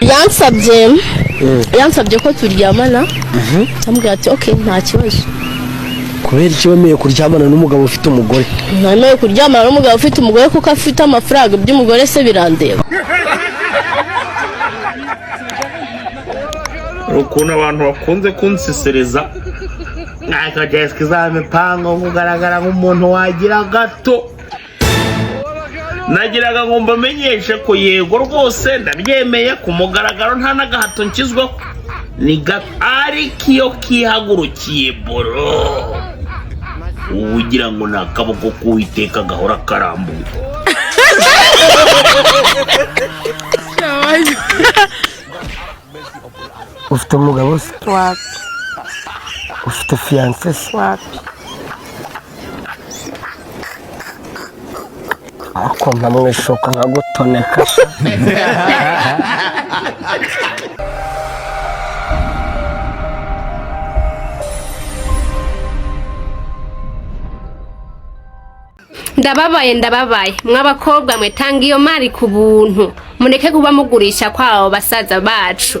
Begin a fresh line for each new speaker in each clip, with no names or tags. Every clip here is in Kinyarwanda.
yansabye ko turyamana ambwira ati okay nta kibazo.
Kubera iki wemeye kuryamana n'umugabo ufite umugore?
Ntemeye kuryamana n'umugabo ufite umugore kuko afite amafaranga by'umugore se birandeba.
Ukuntu abantu bakunze kunsesereza naka Jessica zamipango kugaragara nk'umuntu wagira gato. Nagiraga ngo mbamenyeshe ko yego rwose ndabyemeye ku mugaragaro nta nagahato nkizweho ni gato ariko iyo kihagurukiye boro ugira ngo nakaboko k'Uwiteka gahora karambuye.
Ufite umugabo se?
Wapi?
Ufite fiancé se?
Wapi?
Ako mpamwe shoka nkagutoneka.
Ndababaye mw'abakobwa mwe tanga iyo mari ku buntu mureke kuba mugurisha kwabo basaza bacu.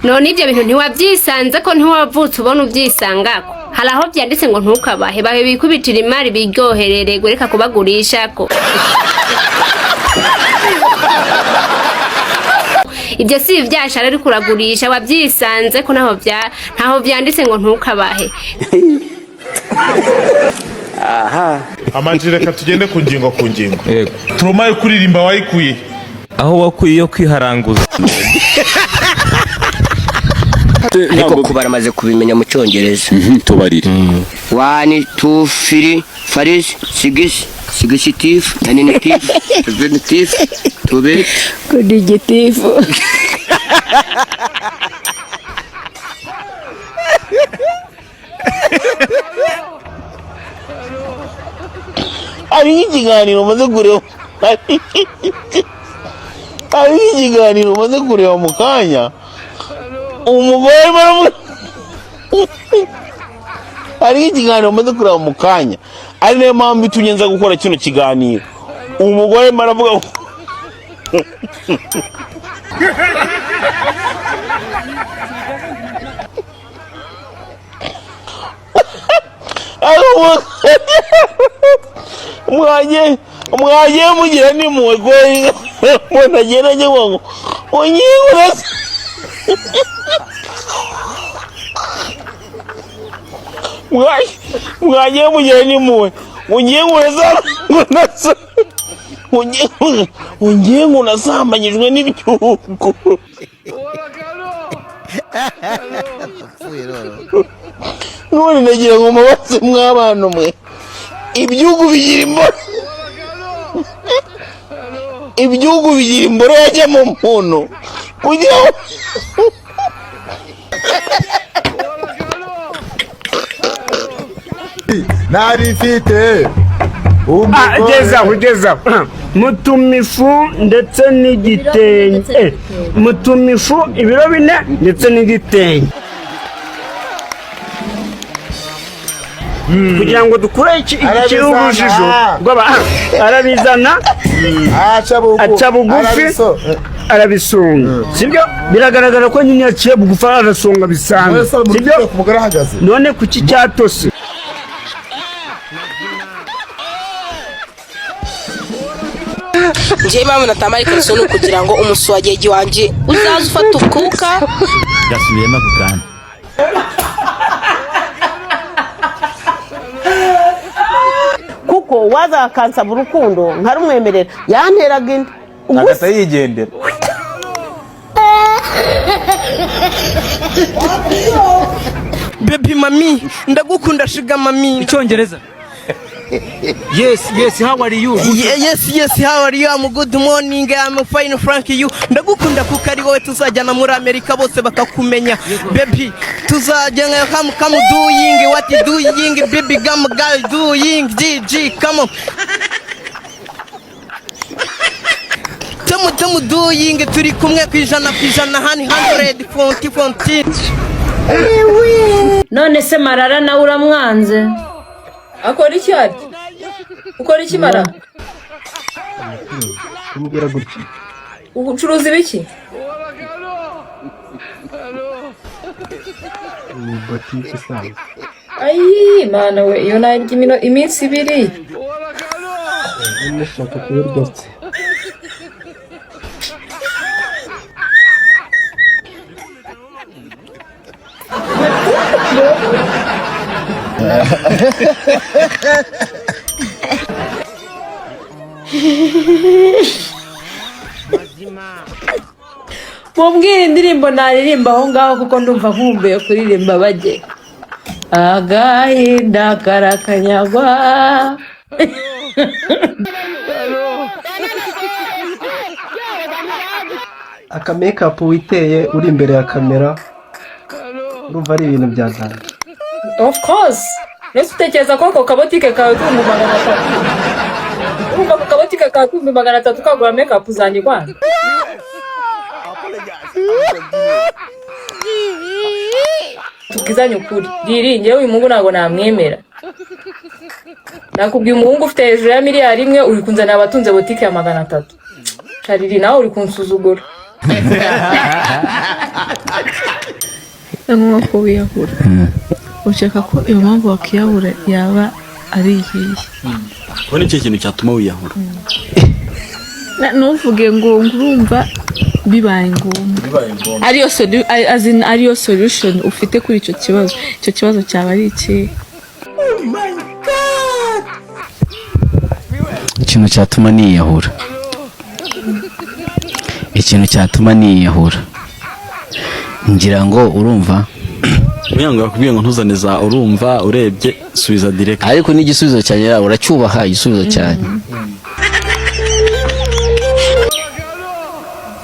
None ibyo bintu ntiwabyisanze ko ntiwavutse ubona ubyisangako. Hari aho byanditse ngo ntukabahe bahe bikubitira imari biryoherere reka kubagurisha ko. Ibyo si ibyashara ari kuragurisha wabyisanze ko ntaho byanditse ngo ntukabahe.
Aha amajire reka tugende ku ngingo yego turumaye kuririmba wayikuye
aho wakuye yo kwiharanguza.
Ariko kubara maze kubimenya mu cyongereza.
Tubarire
1 2 3 faris sigis sigitif naninatif subjectif tube
Conjugatif.
ari ikiganiro maze kureba mu kanya umugore ari ikiganiro maze kureba mu kanya ari nayo mpamvu itumye nza gukora kino kiganiro umugore maravuga mwagiye mugira n'impuhwe goyi mbona agenda njye ngo unyingura mwagiye mugira n'impuhwe unyingura unasambanyijwe n'ibyugu. None nagira ngo mubaze mw'abantu mwe ibyugu bigira imboro yajya mu muntu kugira ngo
narifite ugeza mutumifu ndetse n'igitenge mutumifu ibiro 4 ndetse n'igitenge kugira ngo dukure ikirujijo arabizana aca bugufi arabisunga sibyo biragaragara ko nyine yaciye bugufi arasonga bisanzwe sibyo none kuki cyatose
Njye mama natamari kasono kugira ngo umuswageji wanje uzaza ufata ukuka
gasubiyemo kugana
kuko waza kansa mu rukundo nkarumwemerera yanteraga indi
agata yigendera.
Baby mami ndagukunda shiga mami
icyongereza. Yes, how are you?
Yes, how are you? I'm good morning. I'm fine, Frank you. Ndagukunda kuko ari wowe tuzajyana muri Amerika bose bakakumenya. Baby, tuzajyana come doing what you doing, baby girl doing. GG, come on. Tomu doing turi kumwe kwijana hani 140.
None se Marara na uramwanze? Akora iki ati? Ukora iki Marara?
kumbwira gutya
ucuruza ibiki?
ni botike isanzwe.
Ayi mana we, iyo narya iminsi 2.
Ndashaka kubirwatse.
Mumbwire indirimbo naririmba aho ngaho kuko ndumva nkumbuye kuririmba bage. Agahinda karakanyagwa.
Aka makeup witeye uri imbere ya kamera urumva ari ibintu byazana.
Of course. Nese utekereza ko ako kabotike kawe k'ibihumbi 300. Urumva ko kabotike kawe k'ibihumbi 300 kagura makeup zanjye kwanza. Tukizanye ukuri. Diringe uyu mungu ntago namwemera. Nakubwiye umuhungu ufite hejuru ya miliyari 1 uri kunzana abatunze botike ya 300. Chariri nawe uri kunsuzugura.
Nk'uko wiyahura ushaka ko iyo mpamvu wakiyahura yaba ari iyihe?
Ko ni cyo kintu cyatuma wiyahura.
Nuvuge ngo urumva bibaye ngombwa ariyo solution ufite kuri icyo kibazo cyaba ari iki?
Oh my god, ikintu cyatuma niyahura ngira ngo urumva
Uyanga bakubwiye ngo ntuzane za urumva urebye subiza direct.
Ariko n'igisubizo cyane uracyubaha igisubizo cyane.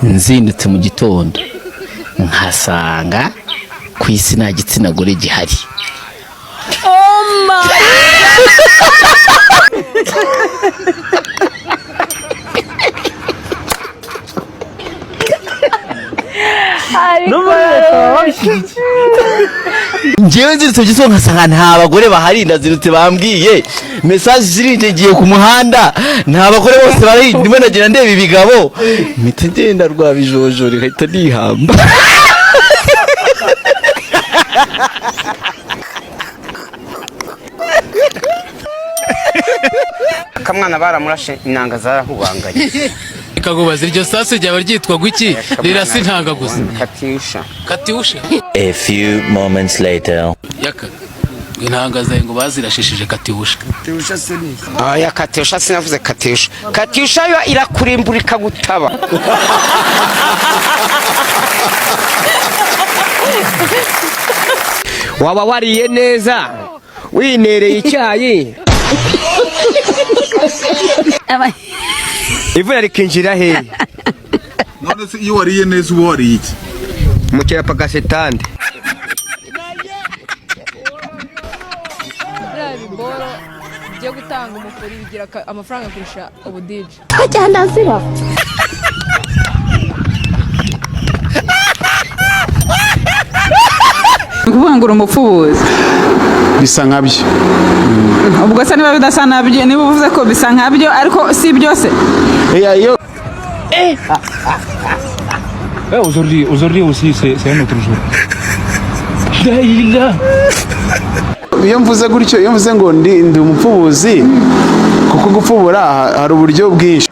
Nzindutse mu gitondo nkasanga ku isi nta gitsina gore gihari.
Oh my
Njyewe nzirutse giso nkasanga nta bagore bahari, ndazirutse bambwiye message ziringiye ku muhanda nta bagore bose bari, ndimo nagira ndeba ibigabo mpita ngenda rwabijojo rihita nihamba.
Kamwana baramurashe inanga zarahubanganye.
Ikagubaza iryo sasu ryaba ryitwa guki rirasi ntanga gusa. Katyusha.
A few moments later.
Yaka intanga zaye ngo bazirashishije Katyusha.
Katyusha sini. Ya Katyusha sinavuze Katyusha. Katyusha yo irakurimburika gutaba. Waba wariye neza winereye icyayi. Ivura rikinjira he?
None se iyo wariye neza uba wariye iki?
Mukira pagasetande.
Boro byo gutanga umufuri bigira amafaranga kurusha ubudije.
Cyanda zira.
Kuvangura umupfubuzi
bisa nkabyo.
Ubwo se niba bidasa nabyo niba uvuze ko bisa nkabyo ariko si byose.
Aujourd'hui aussi c'est un autre jour.
Iyo mvuze gutyo, iyo mvuze ngo ndi umupfubuzi, kuko gupfubura hari uburyo bwinshi.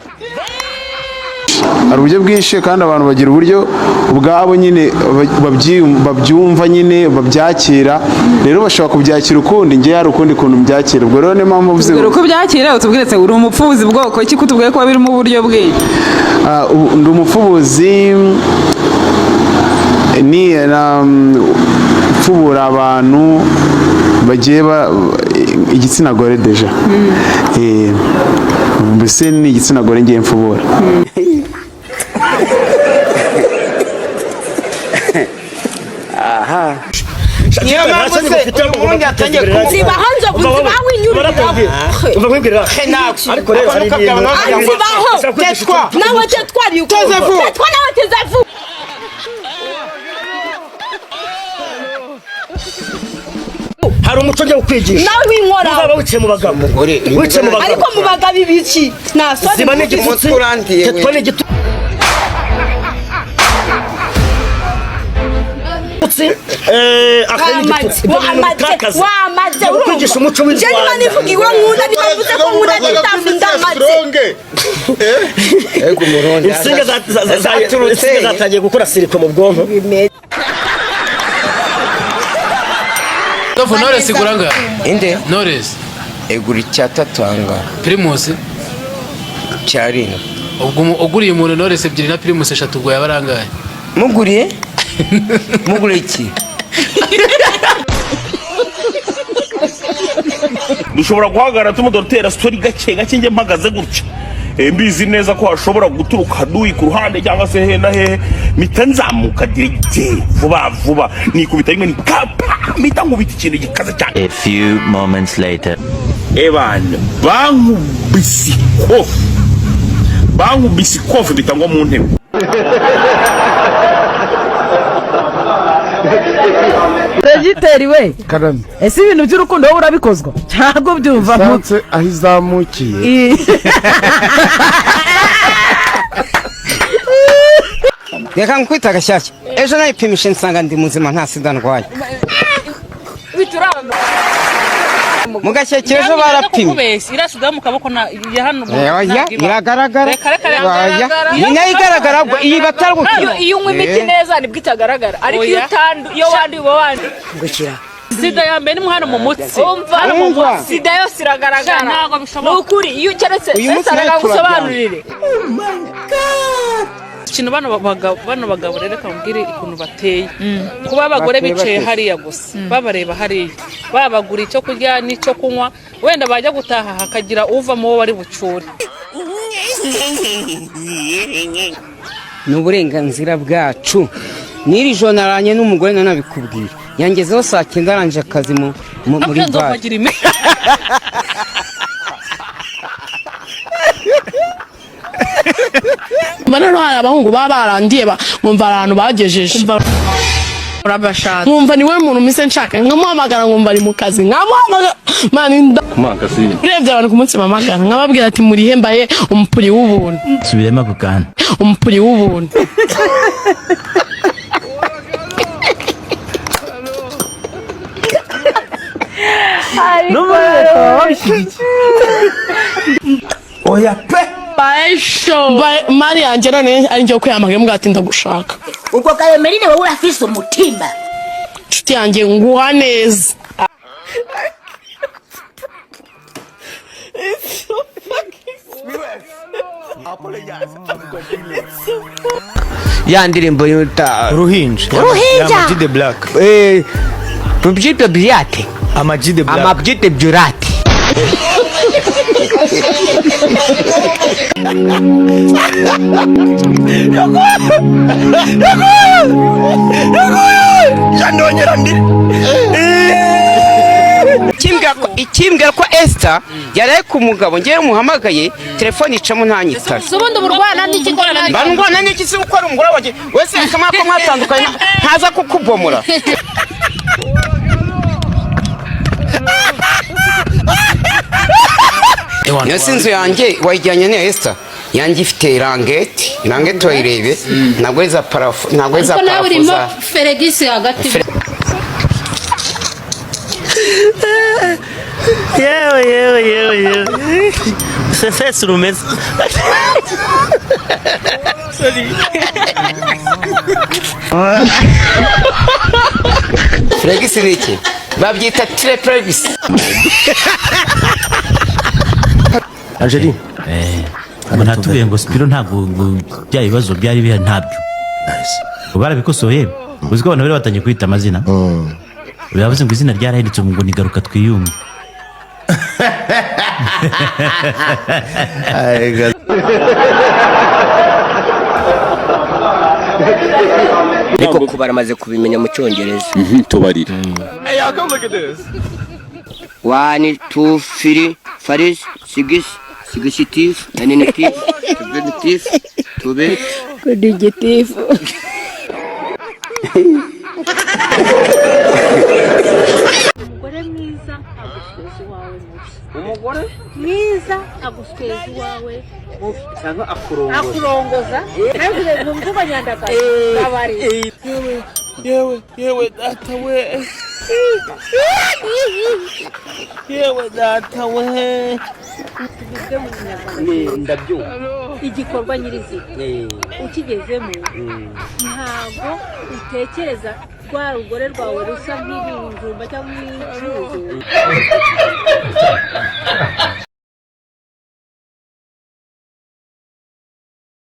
Hari uburyo bwinshi kandi abantu bagira uburyo ubwabo nyine babyumva nyine babyakira. Rero bashobora kubyakira ukundi, ngiye hari ukundi kuntu mbyakira. Ubwo rero ni mpamvu mvuze
uko byakira utubwiretse uri umupfubuzi bwoko iki kutubwiye ko biri mu buryo bwinshi.
Ndi umupfubuzi ni pfubura abantu bagiye igitsina gore deja. Mbese ni igitsina gore ngiye mfubura.
Aha. Niyo mpamvu se ubundi atangiye kuziba hanze kuziba winyurira. Umva kwibwira. Ariko rero hari ibintu. Azibaho. Tetwa. Nawe tetwari uko. Tetwa nawe tezavu.
hari umuco njye ukwigisha
nawe winkora
uzaba wicaye mu bagabo wicaye mu bagabo
ariko mu bagabo ibiki nasone
ziba n'igitutsi tetwa n'igitutsi
wamaze
kwigisha umuco w'Rwanda
je nivugiwe nkunda nibavuze ko nkunda n'itafu ndamaze
ego muronde insinga zatangiye gukora siriko mu bwonko
Tofu Knowless iguranga
inde
Knowless
egura icyatatanga
Primus
cyarino
ubwo uguriye umuntu Knowless 2 na Primus 3 ubwo yabarangaye
muguriye iki
dushobora guhagarara tumudotera story gake gake nge mpagaze gutya mbizi neza ko hashobora guturuka duyi ku ruhande cyangwa se he na he mita nzamuka direct vuba nikubita rimwe nikapa mita nkubita ikintu gikaze cyane.
A few moments later.
Ebana bankubise ikofi bitangwa mu ntebe.
Regiteri we karame ese ibintu by'urukundo wowe urabikozwa cyangwa byumva
sanse ahizamukiye
reka nkwita gashyashya ejo nayipimisha nsanga ndi muzima nta sida ndwaye
bituranga
mugashyeke ejo barapimye
irasiga mu kaboko na ya hano
iragaragara ni nayo igaragara iyi batarugukira
iyo unywa imiti neza nibwo itagaragara ariko iyo wandi ngukira sida ya mbere ni hano mu mutsi sida yose iragaragara ntabwo bishoboka nukuri iyo ukeretse saraga gusobanurire ikintu bano bagabo rero kambwire ikuntu bateye kuba abagore bicaye hariya gusa babareba hariya babagura icyo kurya n'icyo kunywa wenda bajya gutaha hakagira uvamo wo bari bucure
n'uburenganzira bwacu n'iri joro naranye n'umugore nanabikubwira yangezeho saa 9 aranje akazi muri bar
Bana no hari abahungu babarandiye bumva abantu bagejeje nkumva niwe muntu mise nshaka nkamuhamagara nkumva ari mu kazi nkamuhamagara mani urebye abantu ku munsi mamagara nkababwira ati muri hembaye umupuri w'ubuntu
subirema kukana
umupuri w'ubuntu
oya pe
baisho mari yanjye none ari njye kwiyamagaye mugatinda gushaka
ubwo Kayemerine wowe urafise umutima
nshuti yanjye nguha neza
ya ndirimbo yuta
Ruhinja
Ruhinja
The Black
Tubjite Biate
Amaji The Black
Amabjite Bjurati ikimbwira ko Esther yaraye ku mugabo ngiye muhamagaye telefone icamo ntanyitara
ubundi burwana n'ikikorana
bandwana n'iki se ukora umugore waje wese kamwe ko mwatandukanye ntaza kukubomora Yose inzu yanjye wayijyanye ne Esther yanjye ifite irangeti wayirebe ntabwo iza parafu ntabwo iza parafu
nawe urimo Feregisi hagati
yewe sefesi rumeze
Feregisi niki babyita Treprevis
Angeline natubwiye ngo Spiro ntabwo bya bibazo byari biha ntabyo barabikosoye uzi ko abantu bari batangiye kwita amazina uravuze ngo izina ryarahindutse ngo nigaruka twiyumve
ariko kubara amaze kubimenya mu cyongereza
tubarira
1 2 3 faris 6 Suggestive, nominative, subjunctive, tube,
conjugative.
Umugore mwiza
mwiza agusweza iwawe mubi.
Umugore
mwiza agusweza iwawe mubi.
cyangwa akurongoza.
Akurongoza. Navuze mu mvugo nyandagaye. Abari.
Yewe data we. Yewe data we.
Ndabyumva.
Igikorwa nyirizina ukigezemo ntabwo utekereza rwa rugore rwawe rusa nk'ibijumba cyangwa nk'icuruzo